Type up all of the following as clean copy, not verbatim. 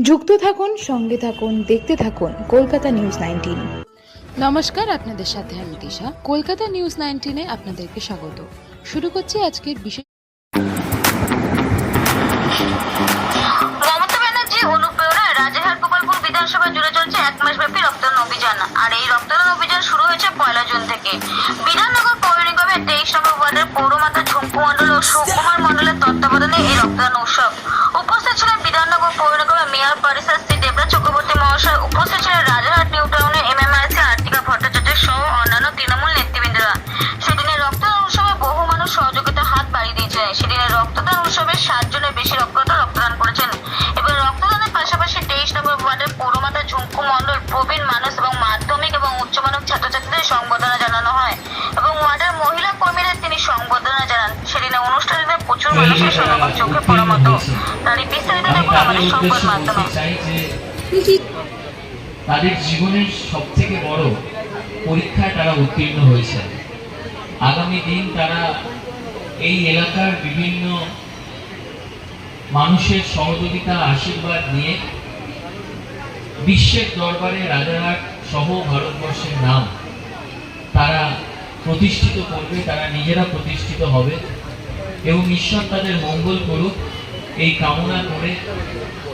যুক্ত থাকুন, সঙ্গে থাকুন, দেখতে থাকুন কলকাতা নিউজ 19। নমস্কার, আপনাদের সাথে আমি দিশা। কলকাতা নিউজ 19-এ আপনাদেরকে স্বাগত। শুরু করছি আজকের বিশেষ। মমতা ব্যানার্জি অনুপ্রেরণায় রাজারহাট গোপালপুর বিধানসভা জুড়ে চলছে 1 মাসব্যাপী রক্তদান অভিযান। আর এই রক্তদান অভিযান শুরু হয়েছে 1 জুন থেকে। বিধাননগর পৌর নিগমের 23 নম্বর ওয়ার্ডের পৌরমাতা ঝুমকু মণ্ডল ও সুকুমার মণ্ডলের তত্ত্বাবধানে এই রক্তদান উৎসব। উপস্থিত ছিলেন বিধাননগর পৌর নিগমের মেয়র পরিষদ শ্রী দেবরাজ চক্রবর্তী মহাশয়, উপস্থিত ছিলেন রাজারহাট নিউ টাউনের MMRC আর্টিকা ভট্টাচার্য সহ অন্যান্য তৃণমূল নেতৃবৃন্দরা। সেদিনের রক্তদান উৎসবে বহু মানুষ সহযোগিতার হাত বাড়িয়ে দিয়েছে। সেদিনের রক্তদান উৎসবে 7 জনের বেশি রক্তদান করেছেন। এবং রক্তদানের পাশাপাশি 23 নম্বর ওয়ার্ডের পৌরমাতা ঝুমকু মণ্ডল, প্রবীণ মানুষ এবং মাধ্যমিক এবং উচ্চ মাধ্যমিক ছাত্রছাত্রীদের সংবর্ধনা জানানো হয় এবং ওয়ার্ডের মহিলা কর্মীদের তিনি সংবর্ধনা জানান। সেদিনের অনুষ্ঠানে প্রচুর মানুষের সমাগম চোখে পড়ার মতো। তারই বিস্তারিত দেখুন আমাদের সংবাদ মাধ্যমে। তাদের জীবনের সবথেকে বড় পরীক্ষায় তারা উত্তীর্ণ হয়েছে। আগামী দিন তারা এই এলাকার বিভিন্ন মানুষের সহযোগিতা আশীর্বাদ নিয়ে বিশ্বের দরবারে রাজারহাট সহ ভারতবর্ষের নাম তারা প্রতিষ্ঠিত করবে, তারা নিজেরা প্রতিষ্ঠিত হবে এবং ঈশ্বর তাদের মঙ্গল করুক এই কামনা করে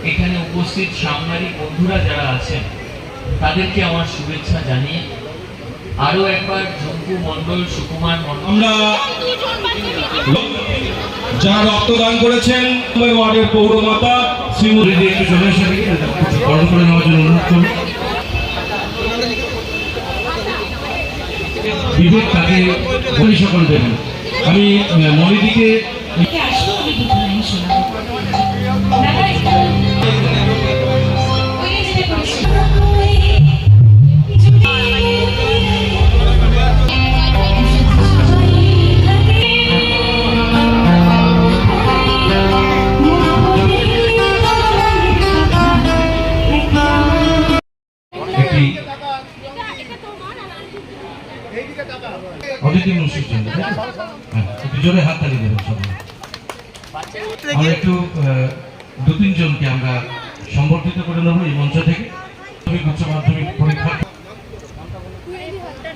এখানে উপস্থিত সাংবাদিক বন্ধুরা যারা আছেন তাদেরকে আমার শুভেচ্ছা জানিয়ে আরো একবার ঝুমকু মণ্ডল, সুকুমার মণ্ডল, আমরা যারা রক্তদান করেছেন ওয়ার্ডের পৌরমাতা শ্রীমতী একটু চলে এসে গ্রহণ করে নেওয়ার জন্য অনুরোধ করুন। বিবেক তাকে সকল দেবেন। আমি মনিদিকে অতিথি অনুষ্ঠান একটু জোরে হাততালি দেবেন সবাই। আমরা একটু 2-3 জনকে আমরা সম্বর্ধিত করে নেব এই মঞ্চ থেকে। উচ্চ মাধ্যমিক পরীক্ষা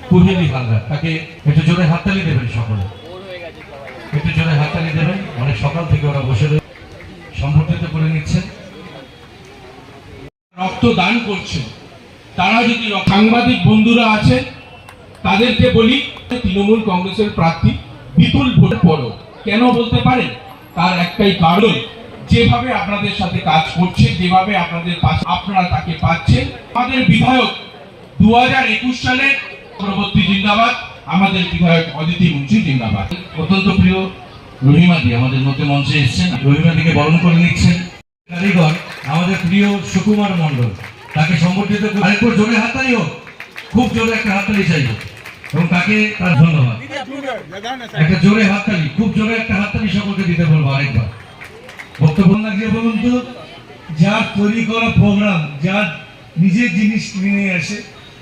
কুহেলি হালদার, তাকে একটু জোরে হাততালি দেবেন সকলে, একটু জোরে হাততালি দেবেন। অনেক সকাল থেকে ওরা বসে সম্বর্ধিত করে নিচ্ছেন। রক্তদান করছেন তারা যদি সাংবাদিক বন্ধুরা আছেন তাদেরকে বলি, তৃণমূল কংগ্রেসের প্রার্থী বিপুল ভোট পড়ো। কেন বলতে পারেন? তার একটাই কারণ, যেভাবে আপনাদের সাথে কাজ করছে, যেভাবে আপনাদের পাশে আপনারা তাকে পাচ্ছেন। আমাদের বিধায়ক 2021 সালে চক্রবর্তী জিন্দাবাদ, আমাদের বিধায়ক অদিতি মুন্সি জিন্দাবাদ। অত্যন্ত প্রিয় রহিমাদি আমাদের মধ্যে মঞ্চে এসেছেন, রহিমাদিকে বরণ করে নিচ্ছেন। কারিগর আমাদের প্রিয় সুকুমার মণ্ডল, তাকে সম্বর্ধিত করে আরেকবার জোরে হাততালি হোক, খুব জোরে একটা হাততালি চাইব এবং তাকে তার ধন্যবাদ। একটা জোরে হাততালি, খুব জোরে একটা হাততালি সকলকে দিতে বলবো আরেকবার। বক্তব্য লাগছে বলুন তো, যার তৈরি করা প্রোগ্রাম, যার নিজের জিনিস কিনে নিয়ে আসে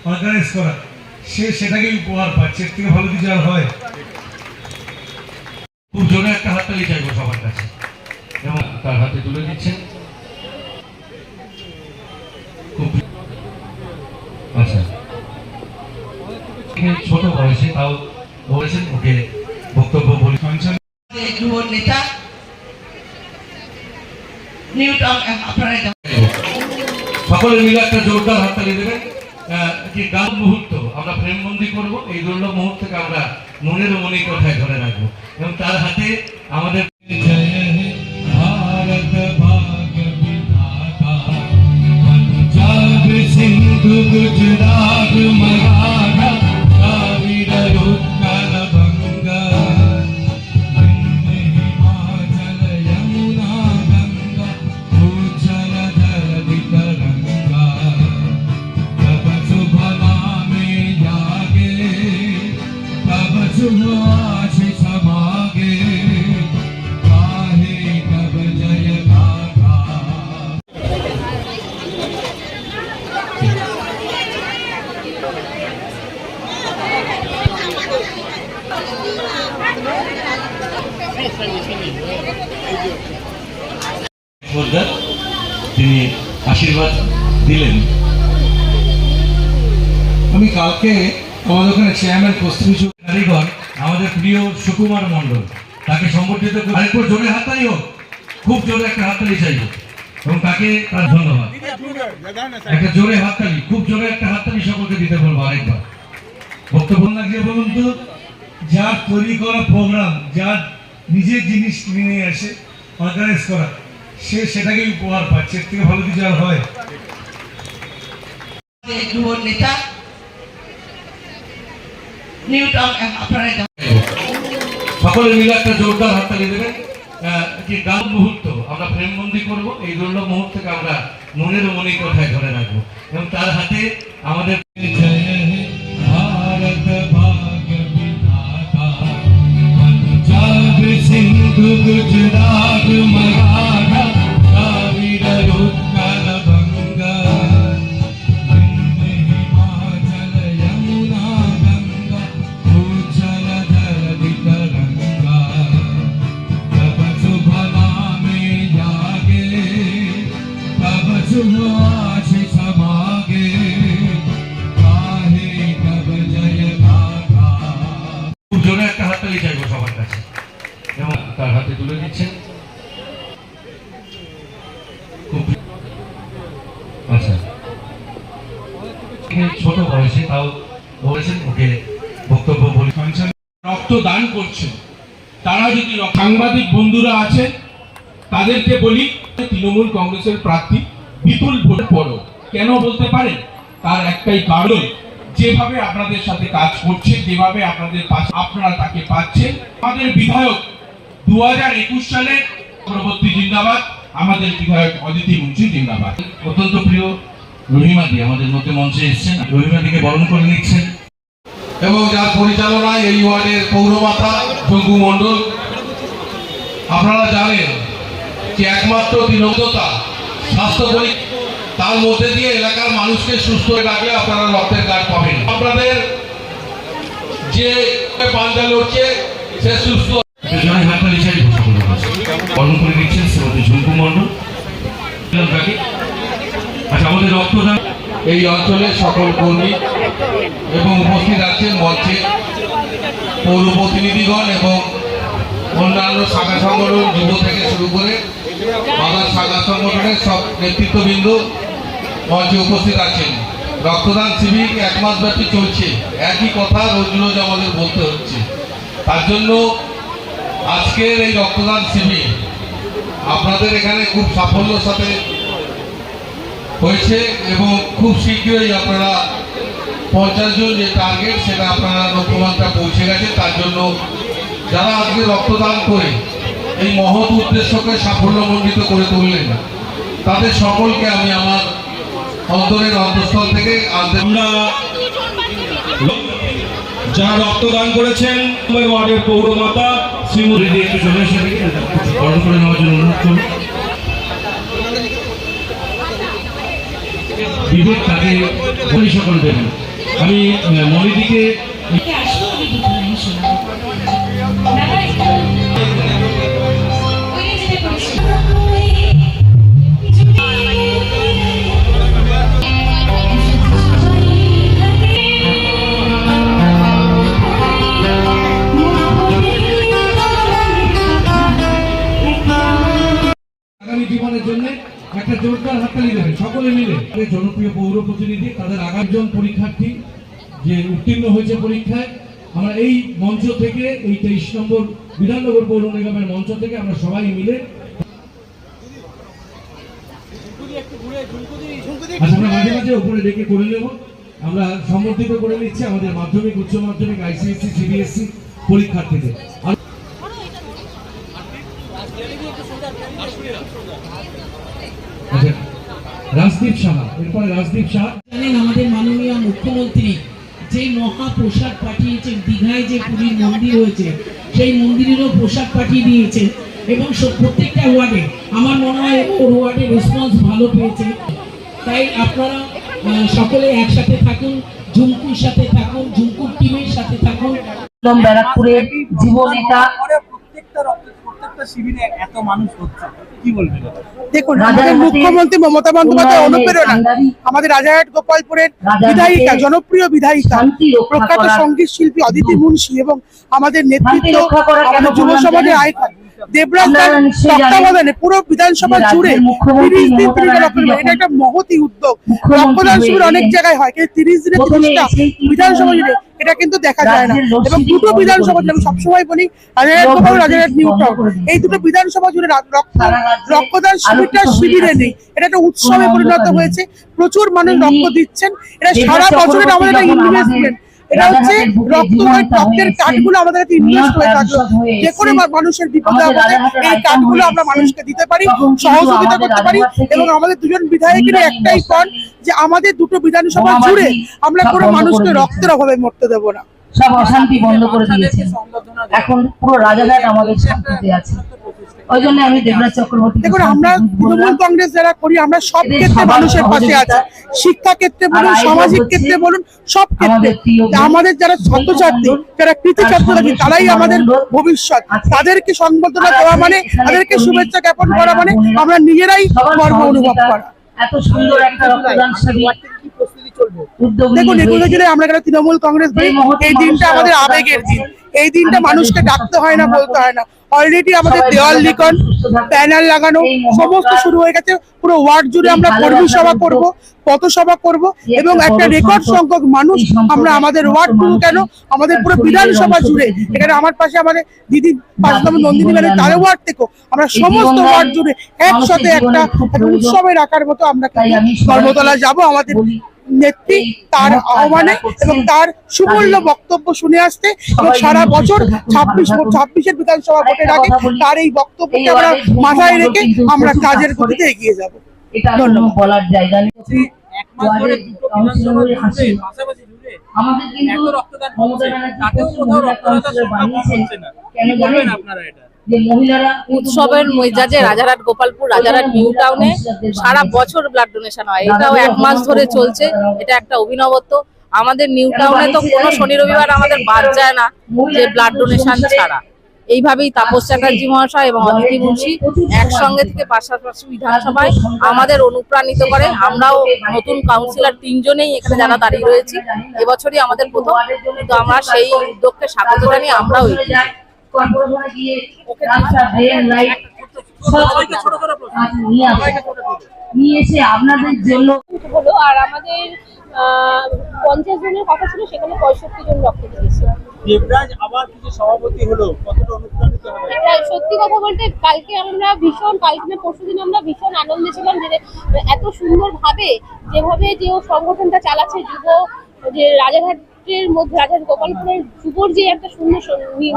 অর্গানাইজ করা, সে সেটাকেই উপহার পাচ্ছে। এর থেকে ভালো কিছু আর হয়? খুব জোরে একটা হাততালি চাইবো সবার কাছে এবং তার হাতে তুলে দিচ্ছেন। আচ্ছা, ছোট বয়সে তাও বলেছেন, ওকে বক্তব্য বলি। নেতা নিউ টাউন আপনারা সকলে মিলে একটা জোরদার হাততালি দেবেন। যে গান মুহূর্ত আমরা প্রেমবন্দি করব, এই দুর্লভ মুহূর্তকে আমরা মনের মনে কথায় ধরে রাখবো এবং তার হাতে আমাদের ভারত ভাগ্য বিধাতা, পঞ্জাব সিন্ধু গুজরাট মারাঠা কাবির উৎকল গঙ্গা, হিমাচল যমুনা গঙ্গা, উজ্জ্বল ধরতি তরঙ্गा, তব শুভ নামে জাগে, তব শুভ আশিস মাগে, গাহে তব জয় গাথা। তিনি আশীর্বাদ দিলেন। আমি কালকে আমাদের ওখানে চেয়ারম্যান কস্তুরী কারিগর আমাদের প্রিয় সুকুমার মণ্ডল তাকে সংগঠিত করে আরেকবার জোরে হাততালি হোক, খুব জোরে একটা হাততালি চাইব এবং তাকে তার ধন্যবাদ। একটা জোরে হাততালি, খুব জোরে একটা হাততালি সকলকে দিতে বলবো আরেকবার। বক্তব্য লাগছে বলুন তো, যার তৈরি করা প্রোগ্রাম, যার নিজের জিনিস নিয়ে আসে অর্গানাইজ করা, সে সেটাকে উপহার পাচ্ছে, এর থেকে ভালো কিছু আর হয়? যুব নেতা নিউটন আপনারা সকলে মিলে একটা জোরদার হাততালি দেবেন। যে গান মুহূর্ত আমরা প্রেমবন্দি করবো, এই দুর্লভ মুহূর্তকে আমরা মনের মনে কোথায় ধরে রাখবো এবং তার হাতে আমাদের ভারত ভাগ্য বিধাতা, পঞ্জাব সিন্ধু গুজরাট মারাঠা দ্রাবিড় উৎকল গঙ্গা, হিমাচল যমুনা গঙ্গা উচ্ছল ধরতি তরঙ্गा, तब शुभ नामे जागे, तब शुभ आशीष मागे, गाहे तब जय गाथा। খুব জোরে একটা হাততালি চাইবো সবার কাছে এবং তার হাতে তুলে দিচ্ছেন। খুব আচ্ছা, ছোট বয়সে তাও বলেছেন, ওকে বক্তব্য বলি। রক্তদান করছেন, তারা যদি সাংবাদিক বন্ধুরা আছেন তাদেরকে বলি, তৃণমূল কংগ্রেসের প্রার্থী বিপুল ভোট পড়ো। কেন বলতে পারেন? তার একটাই কারণ, যেভাবে আপনাদের সাথে কাজ করছে, যেভাবে আপনাদের পাশে আপনারা তাকে পাচ্ছেন। আমাদের বিধায়ক 2021 সালে চক্রবর্তী জিন্দাবাদ, আমাদের বিধায়ক অদিতি মুন্সি জিন্দাবাদ। অত্যন্ত প্রিয় রহিমাদি আমাদের মধ্যে মঞ্চে এসেছেন, রহিমাদিকে বরণ করে নিচ্ছেন এবং যার পরিচালনায় এই ওয়ার্ডের পৌরমাতা জঙ্গু মণ্ডল। আপনারা জানেন যে একমাত্র তৃণমূলতা স্বাস্থ্য পরীক্ষা, তার মধ্যে দিয়ে এলাকার মানুষকে সুস্থ রাখলে আপনারা রক্তের কার্ড পাবেন। আপনাদের যে পাঞ্জা লড়ছে সে সুস্থ। জয় হাততালি চাই সকলের কাছে। বরণ করে নিচ্ছেন শ্রীমতী ঝুমকু মণ্ডল। আচ্ছা, আমাদের রক্তদান এই অঞ্চলের সকল কর্মী এবং উপস্থিত আছেন মঞ্চে পৌর প্রতিনিধিগণ এবং অন্যান্য শাখা সংগঠন, যুব থেকে শুরু করে বাংলার শাখা সংগঠনের সব নেতৃত্ববৃন্দ মঞ্চে উপস্থিত আছেন। রক্তদান শিবির 1 মাস ব্যাপী চলছে, একই কথা রোজ রোজ আমাদের বলতে হচ্ছে। তার জন্য আজকের এই রক্তদান শিবির আপনাদের এখানে খুব সাফল্যের সাথে হয়েছে এবং খুব শীঘ্রই আপনারা 50 জন যে টার্গেট, সেটা আপনারা লক্ষ্যমাত্রা পৌঁছে গেছে। তার জন্য যারা আজকে রক্তদান করে এই মহৎ উদ্দেশ্যকে সাফল্যমণ্ডিত করে তুললেন, তাদের সকলকে আমি আমার অন্তরের অন্তঃস্থল থেকে আমরা যারা রক্তদান করেছেন ওয়ার্ডের পৌরমাতা শ্রীমতী একটু চলে এসে বরণ করে নেওয়ার জন্য অনুরোধ করুন। বিবেক তাকে সকল দেবেন। আমি মনিদিকে আগামী জীবনের জন্য একটা জোরদার হাততালি দেবেন সকলে মিলে। জনপ্রিয় পৌর প্রতিনিধি, তাদের 8 জন পরীক্ষার্থী যে উত্তীর্ণ হয়েছে পরীক্ষায়, আমরা এই মঞ্চ থেকে, এই 23 নম্বর বিধাননগর পৌর নিগমের মঞ্চ থেকে আমরা সবাই মিলে আমরা মাঝে মাঝে উপরে ডেকে করে নেব। আমরা সম্বর্ধিত করে নিচ্ছি আমাদের মাধ্যমিক, উচ্চ মাধ্যমিক, ICSE, CBSE পরীক্ষার্থীদের। রাজদীপ সাহা, এরপরে রাজদীপ সাহা। জানেন আমাদের মাননীয় মুখ্যমন্ত্রী যে মহা প্রসাদ পাঠিয়েছেন, দীঘায় যে পুরীর মন্দির হয়েছে সেই মন্দিরেরও প্রসাদ পাঠিয়ে দিয়েছেন এবং প্রত্যেকটা ওয়ার্ডে আমার মনে হয় ওর ওয়ার্ডে রেসপন্স ভালো পেয়েছে। তাই আপনারা সকলে একসাথে থাকুন, ঝুমকুর সাথে থাকুন, ঝুমকুর টিমের সাথে থাকুন। ব্যারাকপুরের যুব নেতা, প্রত্যেকটা শিবিরে এত মানুষ হচ্ছে, কি বলবেন? দেখুন, আমাদের মুখ্যমন্ত্রী মমতা বন্দ্যোপাধ্যায় অনুপ্রেরণা আমাদের রাজারহাট গোপালপুরের বিধায়িকা, জনপ্রিয় বিধায়িকা, প্রখ্যাত সঙ্গীত শিল্পী অদিতি মুন্সি এবং আমাদের নেতৃত্ব, আমাদের যুব সমাজের আইকন দেবরাজ দার তত্ত্বাবধানে পুরো বিধানসভা জুড়ে 30 দিন ফ্রিতে রক্তদান, এটা একটা মহতি উদ্যোগ। রক্তদান শিবির অনেক জায়গায় হয়, কিন্তু 30 দিনে 30টা বিধানসভা জুড়ে এটা কিন্তু দেখা যায় না। এবং দুটো বিধানসভা জুড়ে, আমি সবসময় বলি রাজারহাট গোপাল, রাজারহাট নিউ টাউন, এই দুটো বিধানসভা জুড়ে রক্তদান শিবিরে নেই। এটা একটা উৎসবে পরিণত হয়েছে, প্রচুর মানুষ রক্ত দিচ্ছেন। এটা সারা বছরের আমাদের একটা ইনভেস্টমেন্ট। এটা হচ্ছে রক্তের কার্ডগুলো আমাদের কাছে ইনভেস্ট হয়ে থাকলো। যে কোনো মানুষের বিপদে আপদে এই কার্ডগুলো আমরা মানুষকে দিতে পারি, সহযোগিতা করতে পারি। এবং আমাদের দুজন বিধায়কের একটাই পণ যে আমাদের দুটো বিধানসভা জুড়ে আমরা কোনো মানুষকে রক্তের অভাবে মরতে দেবো না। সব অশান্তি বন্ধ করে দিয়েছে, এখন পুরো রাজারহাট আমাদের শান্তিতে আছে। ওই জন্য আমি দেবরাজ চক্রবর্তী, দেখুন, আমরা তৃণমূল কংগ্রেস যারা করি, আমরা সব ক্ষেত্রে মানুষের পাশে আছি। শিক্ষা ক্ষেত্রে বলুন, সামাজিক ক্ষেত্রে বলুন, সব ক্ষেত্রে আমাদের যারা ছাত্রছাত্রী, যারা কৃতি ছাত্রছাত্রী, তারাই আমাদের ভবিষ্যৎ। তাদেরকে সংবর্ধনা দেওয়া মানে, তাদেরকে শুভেচ্ছা জ্ঞাপন করা মানে আমরা নিজেরাই গর্ব অনুভব করা। এত সুন্দর একটা রক্তদান শিবির দেখুন, 21 জুলাই আমরা যারা তৃণমূল কংগ্রেস করি, এই দিনটা আমাদের আবেগের দিন। এই দিনটা মানুষকে ডাকতে হয় না, বলতে হয় না। অলরেডি আমাদের দেওয়াল লিখন, ব্যানার লাগানো সমস্ত শুরু হয়ে গেছে। পুরো ওয়ার্ড জুড়ে আমরা কর্মী সভা করব, পথসভা করব এবং একটা রেকর্ড সংখ্যক মানুষ আমরা আমাদের ওয়ার্ড পুরো কেন আমাদের পুরো বিধানসভা জুড়ে, এখানে আমার পাশে আমাদের দিদি পাঁচতম নন্দিনী ম্যাডাম, তার ওয়ার্ড থেকে আমরা সমস্ত ওয়ার্ড জুড়ে একসাথে একটা উৎসবে রাখার মতো আমরা ধর্মতলা যাব। আমাদের নেত্রী তার আহ্বানে এবং তার সুমূল্য বক্তব্য শুনে আসতে এবং সারা বছর 26-এর বিধানসভা ভোটের আগে তার এই বক্তব্যকে আমরা মাথায় রেখে আমরা কাজের গতিতে এগিয়ে যাব। ধন্যবাদ। বলার জায়গা নেই। আমাদের কিন্তু মমতা ব্যানার্জি বানিয়েছেন, কেন জানেন আপনারা? এটা উৎসবের মেজাজে রাজারহাট গোপালপুর, রাজারহাট নিউ টাউনে সারা বছর ব্লাড ডোনেশন হয়। এটাও 1 মাস ধরে চলছে। এটা একটা অভিনবত্ব। আমাদের নিউ টাউনে তো কোনো শনি রবিবার আমাদের বাদ যায় না যে ব্লাড ডোনেশন ছাড়া। এইভাবেই তাপস চ্যাটার্জি মহাশয় এবং অদিতি মুন্সি একসঙ্গে থেকে পাশাপাশি বিধানসভায় আমাদের অনুপ্রাণিত করে। আমরাও নতুন কাউন্সিলর 3 জনেই এখানে যারা দাঁড়িয়ে রয়েছি, এবছরই আমাদের প্রথম, কিন্তু আমরা সেই উদ্যোগকে স্বাগত জানিয়ে আমরাও কর্পোরেশনে গিয়ে নিয়ে এসে আপনাদের জন্য হলো। আর আমাদের 50 জনের কথা ছিল, সেখানে 65 জন রক্ত দিয়েছে। দেবরাজ আবার কিছু সভাপতি হলো, কতটা অনুপ্রাণিত হবে? সত্যি কথা বলতে কালকে পরশুদিন আমরা ভীষণ আনন্দে ছিলাম যে এত সুন্দর ভাবে যেভাবে যে ও সংগঠনটা চালাচ্ছে, যুব যে রাজারহাটের মধ্যে, রাজারহাট গোপালপুরের যুবর যে একটা সুন্দর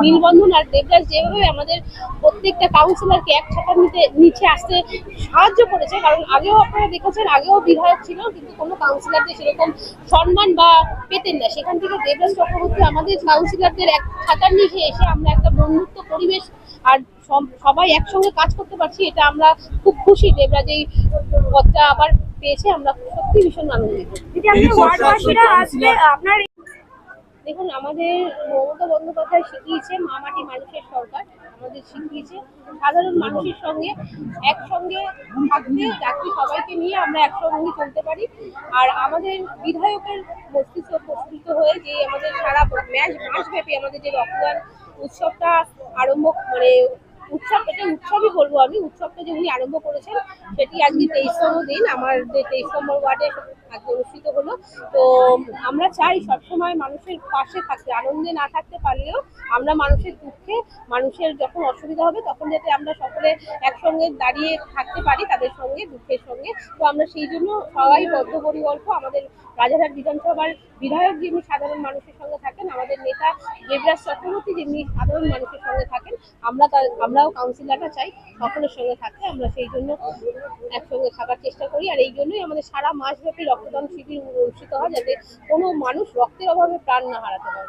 মিলবন্ধন, আর দেবরাজ যেভাবে আমাদের প্রত্যেকটা কাউন্সিলরকে এক ছাতার নিচে আসতে সাহায্য করেছে। কারণ আগেও আপনারা দেখেছেন, আগেও বিধায়ক ছিল কিন্তু কোনো কাউন্সিলরদের সেরকম সম্মান বা পেতেন না। সেখান থেকে দেবরাজ চক্রবর্তী আমাদের কাউন্সিলরদের এক ছাতার নিচে এসে আমরা একটা বন্ধুত্ব পরিবেশ আর সবাই একসঙ্গে কাজ করতে পারছি, এটা আমরা খুব খুশি। দেবরাজ এই পদটা আবার পেয়েছে, আমরা সত্যি ভীষণ আনন্দিত। দেখুন, আমাদের মমতা বন্দ্যোপাধ্যায় শিখিয়েছে মা মাটি মানুষের সরকার, আমাদের শিখিয়েছে সাধারণ মানুষের সঙ্গে একসঙ্গে থাকতে, যাতে সবাইকে নিয়ে আমরা একসঙ্গে চলতে পারি। আর আমাদের বিধায়কের মস্তিষ্ক প্রস্ফুটিত হয়ে যে আমাদের সারা মাসব্যাপী আমাদের যে রক্তদান উৎসবটা উৎসবই বলবো আমি, উৎসবটা যে উনি আরম্ভ করেছেন সেটি আজকে 23তম দিন, আমার যে 23 নম্বর ওয়ার্ডে আজকে অনুষ্ঠিত হলো। তো আমরা চাই সবসময় মানুষের পাশে থাকতে, আনন্দে না থাকতে পারলেও আমরা মানুষের দুঃখে, মানুষের যখন অসুবিধা হবে তখন যাতে আমরা সকলে একসঙ্গে দাঁড়িয়ে থাকতে পারি তাদের সঙ্গে, দুঃখের সঙ্গে। তো আমরা সেই জন্য সবাই বদ্ধপরিকল্প। আমাদের রাজারহাট বিধানসভার বিধায়ক যেমনি সাধারণ মানুষের সঙ্গে থাকেন, আমাদের নেতা দেবরাজ চক্রবর্তী যেমনি সাধারণ মানুষের সঙ্গে থাকেন, আমরাও কাউন্সিলররা চাই সকলের সঙ্গে থাকতে। আমরা সেই জন্য একসঙ্গে থাকার চেষ্টা করি। আর এই জন্যই আমাদের সারা মাসব্যাপী রক্তদান শিবির অনুষ্ঠিত হয়, যাতে কোনো মানুষ রক্তের অভাবে প্রাণ না হারাতে পারে।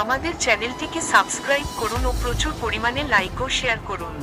আমাদের চ্যানেলটিকে সাবস্ক্রাইব করুন ও প্রচুর পরিমাণে লাইক ও শেয়ার করুন।